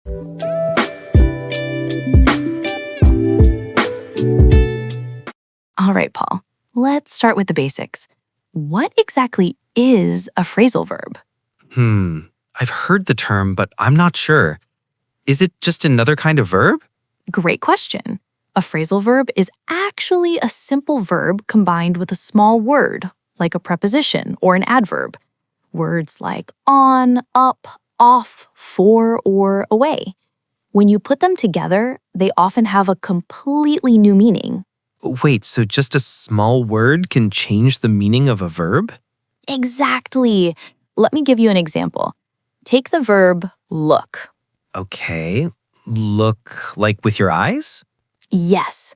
All right, Paul, let's start with the basics. What exactly is a phrasal verb? I've heard the term, but I'm not sure. Is it just another kind of verb? Great question. A phrasal verb is actually a simple verb combined with a small word, like a preposition or an adverb. Words like on, up, off, for, or away. When you put them together, they often have a completely new meaning. Wait, so just a small word can change the meaning of a verb? Exactly. Let me give you an example. Take the verb look. Okay, look like with your eyes? Yes,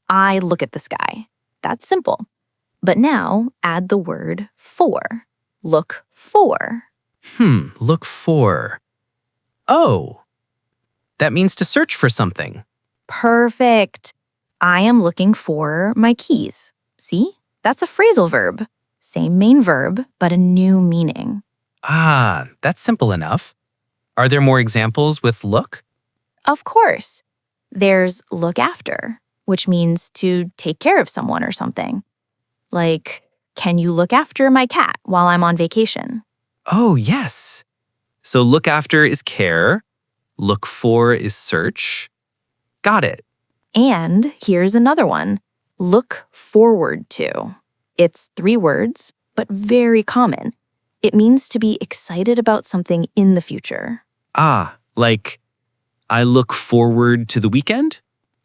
I look at the sky. That's simple. But now add the word for. Look for. Look for. Oh, that means to search for something. Perfect. I am looking for my keys. See? That's a phrasal verb. Same main verb, but a new meaning. Ah, that's simple enough. Are there more examples with look? Of course. There's look after, which means to take care of someone or something. Like, can you look after my cat while I'm on vacation? Oh, yes. So look after is care. Look for is search. Got it. And here's another one. Look forward to. It's 3 words, but very common. It means to be excited about something in the future. Ah, like, I look forward to the weekend?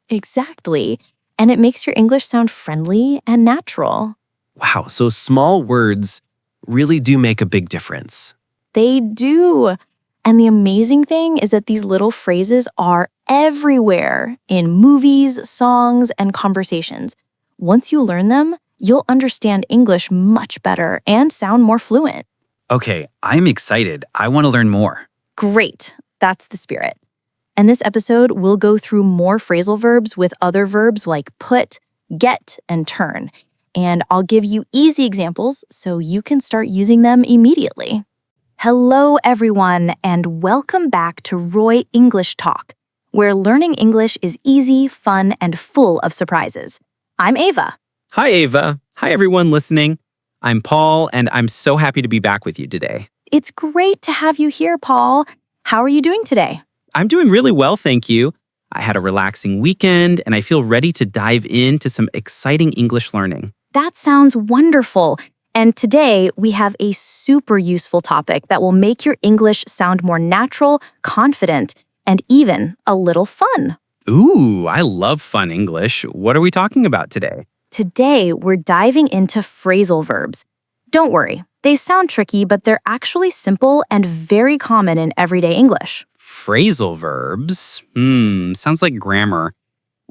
Exactly. And it makes your English sound friendly and natural. Wow, so small words really do make a big difference. They do. And the amazing thing is that these little phrases are everywhere in movies, songs, and conversations. Once you learn them, you'll understand English much better and sound more fluent. Okay, I'm excited. I want to learn more. Great. That's the spirit. And this episode, we'll go through more phrasal verbs with other verbs like put, get, and turn. And I'll give you easy examples so you can start using them immediately. Hello, everyone, and welcome back to Roy English Talk, where learning English is easy, fun, and full of surprises. I'm Ava. Hi, Ava. Hi, everyone listening. I'm Paul, and I'm so happy to be back with you today. It's great to have you here, Paul. How are you doing today? I'm doing really well, thank you. I had a relaxing weekend, and I feel ready to dive into some exciting English learning. That sounds wonderful. And today, we have a super useful topic that will make your English sound more natural, confident, and even a little fun. Ooh, I love fun English. What are we talking about today? Today, we're diving into phrasal verbs. Don't worry, they sound tricky, but they're actually simple and very common in everyday English. Phrasal verbs? Sounds like grammar.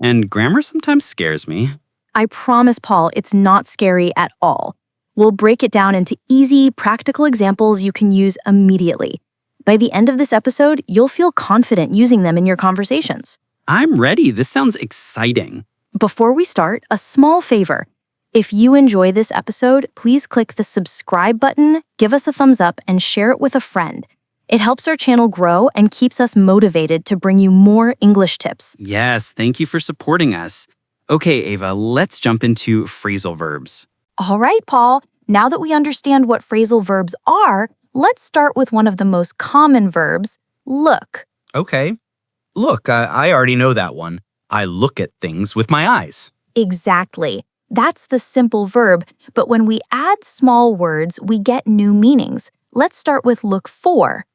And grammar sometimes scares me. I promise, Paul, it's not scary at all. We'll break it down into easy, practical examples you can use immediately. By the end of this episode, you'll feel confident using them in your conversations. I'm ready. This sounds exciting. Before we start, a small favor. If you enjoy this episode, please click the subscribe button, give us a thumbs up, and share it with a friend. It helps our channel grow and keeps us motivated to bring you more English tips. Yes, thank you for supporting us. Okay, Ava, let's jump into phrasal verbs. All right, Paul. Now that we understand what phrasal verbs are, let's start with one of the most common verbs, look. Okay. Look, I already know that one. I look at things with my eyes. Exactly. That's the simple verb, but when we add small words, we get new meanings. Let's start with look for.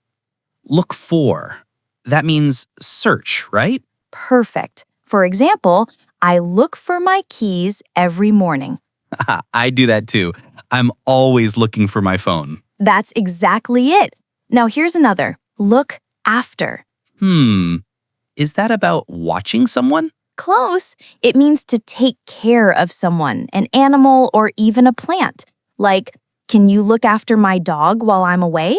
Look for. That means search, right? Perfect. For example, I look for my keys every morning. I do that too. I'm always looking for my phone. That's exactly it. Now here's another. Look after. Is that about watching someone? Close. It means to take care of someone, an animal, or even a plant. Like, can you look after my dog while I'm away?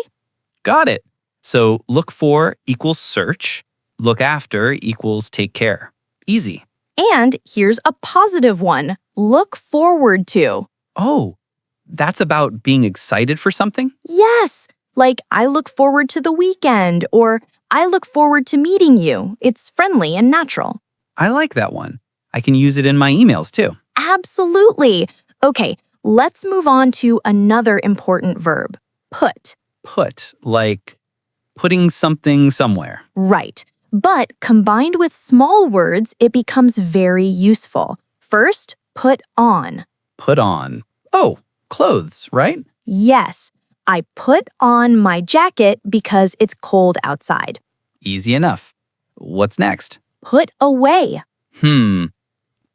Got it. So look for equals search. Look after equals take care. Easy. And here's a positive one. Look forward to. Oh, that's about being excited for something? Yes. Like, I look forward to the weekend, or I look forward to meeting you. It's friendly and natural. I like that one. I can use it in my emails too. Absolutely. Okay, let's move on to another important verb, put. Put, like putting something somewhere. Right. But combined with small words, it becomes very useful. First, put on. Put on. Oh, clothes, right? Yes, I put on my jacket because it's cold outside. Easy enough. What's next? Put away.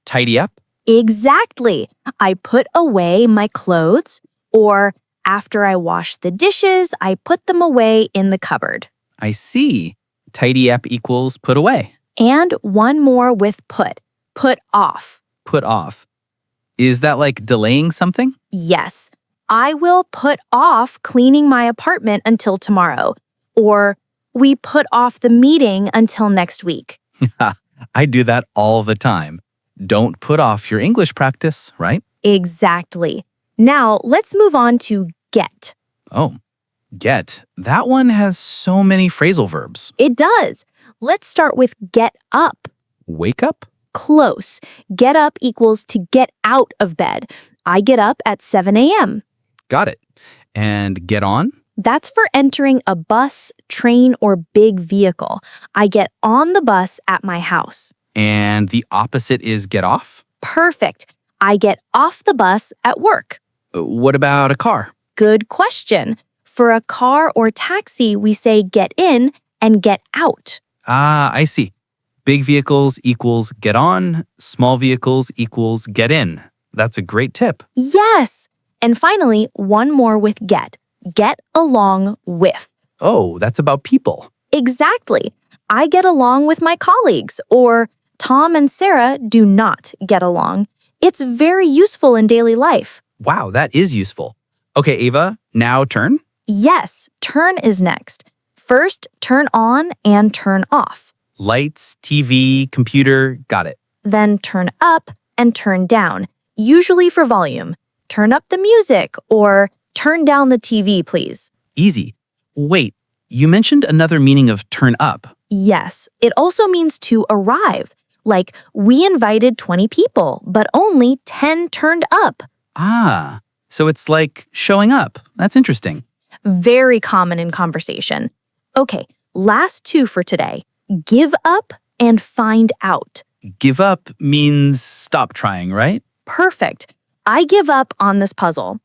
Tidy up? Exactly. I put away my clothes, or after I wash the dishes, I put them away in the cupboard. I see. Tidy up equals put away. And one more with put off. Put off. Is that like delaying something? Yes, I will put off cleaning my apartment until tomorrow. Or we put off the meeting until next week. I do that all the time. Don't put off your English practice, right? Exactly. Now, let's move on to get. Oh, get. That one has so many phrasal verbs. It does. Let's start with get up. Wake up? Close. Get up equals to get out of bed. I get up at 7 a.m. Got it. And get on? That's for entering a bus, train, or big vehicle. I get on the bus at my house. And the opposite is get off? Perfect. I get off the bus at work. What about a car? Good question. For a car or taxi, we say get in and get out. Ah, I see. Big vehicles equals get on, small vehicles equals get in. That's a great tip. Yes. And finally, one more with get. Get along with. Oh, that's about people. Exactly. I get along with my colleagues, or Tom and Sarah do not get along. It's very useful in daily life. Wow, that is useful. Okay, Ava, now turn. Yes, turn is next. First, turn on and turn off. Lights, TV, computer, got it. Then turn up and turn down, usually for volume. Turn up the music or turn down the TV, please. Easy. Wait, you mentioned another meaning of turn up. Yes, it also means to arrive. Like, we invited 20 people, but only 10 turned up. Ah, so it's like showing up. That's interesting. Very common in conversation. Okay, last two for today. Give up and find out. Give up means stop trying, right? Perfect. I give up on this puzzle.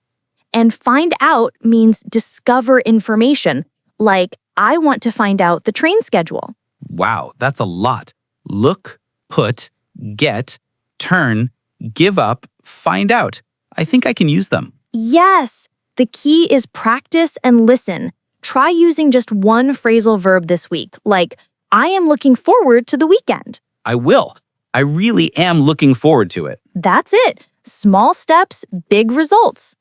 And find out means discover information, like I want to find out the train schedule. Wow, that's a lot. Look, put, get, turn, give up, find out. I think I can use them. Yes, the key is practice and listen. Try using just one phrasal verb this week, like I am looking forward to the weekend. I will. I really am looking forward to it. That's it. Small steps, big results.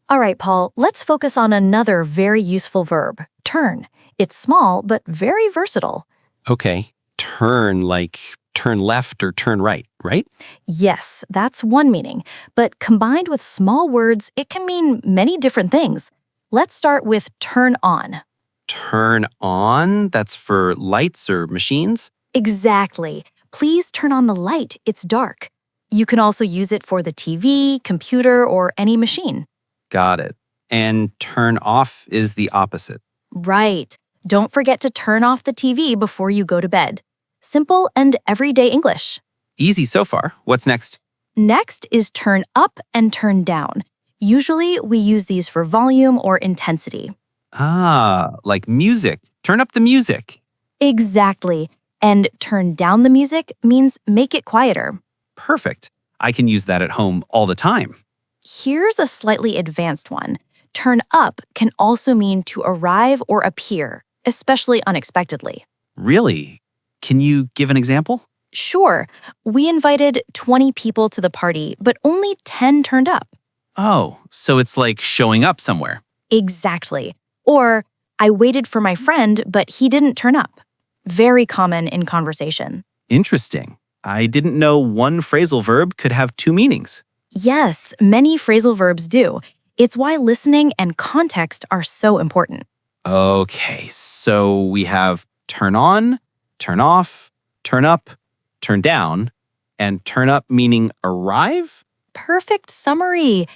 All right, Paul, let's focus on another very useful verb, turn. It's small, but very versatile. Okay, turn like turn left or turn right, right? Yes, that's one meaning, but combined with small words, it can mean many different things. Let's start with turn on. Turn on, that's for lights or machines? Exactly. Please turn on the light, it's dark. You can also use it for the TV, computer, or any machine. Got it. And turn off is the opposite. Right. Don't forget to turn off the TV before you go to bed. Simple and everyday English. Easy so far. What's next? Next is turn up and turn down. Usually, we use these for volume or intensity. Ah, like music. Turn up the music. Exactly. And turn down the music means make it quieter. Perfect. I can use that at home all the time. Here's a slightly advanced one. Turn up can also mean to arrive or appear, especially unexpectedly. Really? Can you give an example? Sure, we invited 20 people to the party, but only 10 turned up. Oh, so it's like showing up somewhere. Exactly. Or, I waited for my friend, but he didn't turn up. Very common in conversation. Interesting. I didn't know one phrasal verb could have two meanings. Yes, many phrasal verbs do. It's why listening and context are so important. Okay, so we have turn on, turn off, turn up, turn down, and turn up meaning arrive? Perfect summary.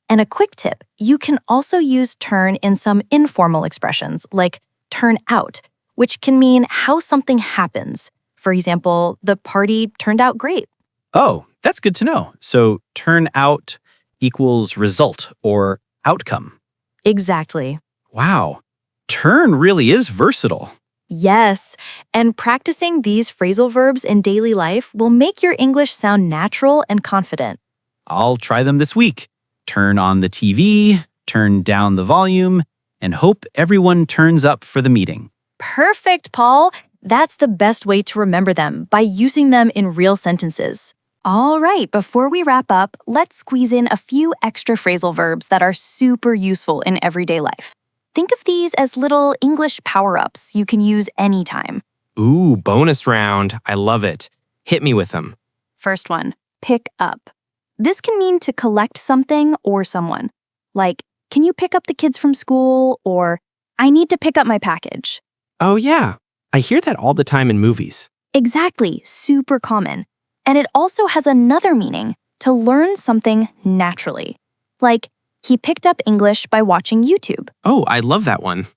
And a quick tip, you can also use turn in some informal expressions like turn out, which can mean how something happens. For example, the party turned out great. Oh, that's good to know. So turn out equals result or outcome. Exactly. Wow. Turn really is versatile. Yes, and practicing these phrasal verbs in daily life will make your English sound natural and confident. I'll try them this week. Turn on the TV, turn down the volume, and hope everyone turns up for the meeting. Perfect, Paul. That's the best way to remember them, by using them in real sentences. All right, before we wrap up, let's squeeze in a few extra phrasal verbs that are super useful in everyday life. Think of these as little English power-ups you can use anytime. Ooh, bonus round. I love it. Hit me with them. First one, pick up. This can mean to collect something or someone. Like, can you pick up the kids from school? Or, I need to pick up my package. Oh, yeah. I hear that all the time in movies. Exactly, super common. And it also has another meaning, to learn something naturally. Like, he picked up English by watching YouTube. Oh, I love that one.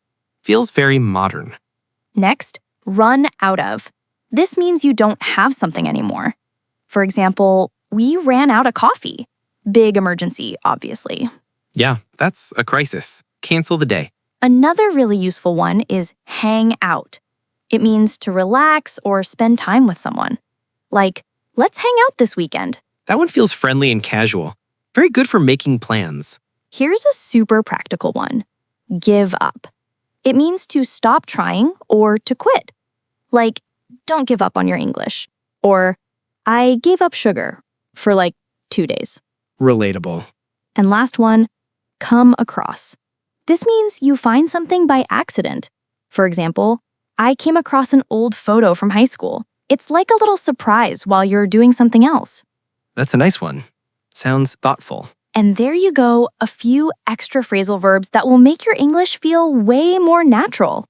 Feels very modern. Next, run out of. This means you don't have something anymore. For example, we ran out of coffee. Big emergency, obviously. Yeah, that's a crisis. Cancel the day. Another really useful one is hang out. It means to relax or spend time with someone. Like, let's hang out this weekend. That one feels friendly and casual. Very good for making plans. Here's a super practical one. Give up. It means to stop trying or to quit. Like, don't give up on your English. Or, I gave up sugar for like 2 days. Relatable. And last one, come across. This means you find something by accident. For example, I came across an old photo from high school. It's like a little surprise while you're doing something else. That's a nice one. Sounds thoughtful. And there you go, a few extra phrasal verbs that will make your English feel way more natural.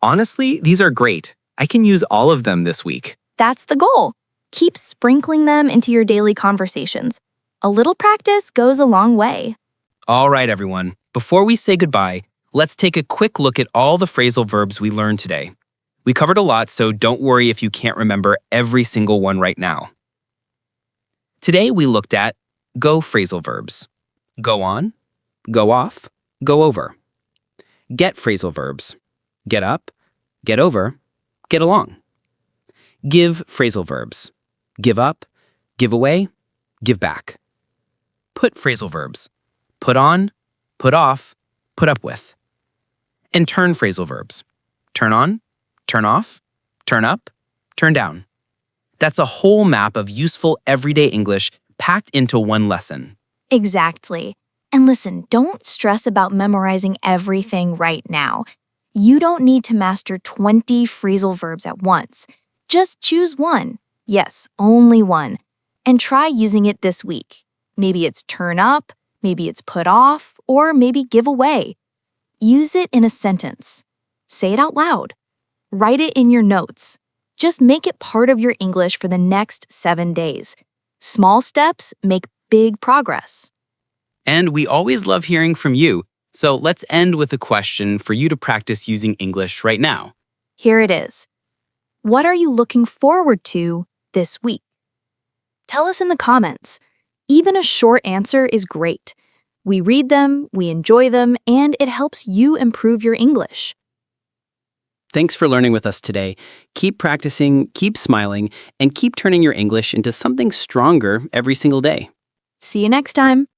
Honestly, these are great. I can use all of them this week. That's the goal. Keep sprinkling them into your daily conversations. A little practice goes a long way. All right, everyone. Before we say goodbye, let's take a quick look at all the phrasal verbs we learned today. We covered a lot, so don't worry if you can't remember every single one right now. Today, we looked at go phrasal verbs. Go on, go off, go over. Get phrasal verbs. Get up, get over, get along. Give phrasal verbs. Give up, give away, give back. Put phrasal verbs. Put on, put off, put up with. And turn phrasal verbs. Turn on, turn off, turn up, turn down. That's a whole map of useful everyday English packed into one lesson. Exactly. And listen, don't stress about memorizing everything right now. You don't need to master 20 phrasal verbs at once. Just choose one. Yes, only one. And try using it this week. Maybe it's turn up, maybe it's put off, or maybe give away. Use it in a sentence. Say it out loud. Write it in your notes. Just make it part of your English for the next 7 days. Small steps make big progress. And we always love hearing from you, so let's end with a question for you to practice using English right now. Here it is. What are you looking forward to this week? Tell us in the comments. Even a short answer is great. We read them, we enjoy them, and it helps you improve your English. Thanks for learning with us today. Keep practicing, keep smiling, and keep turning your English into something stronger every single day. See you next time.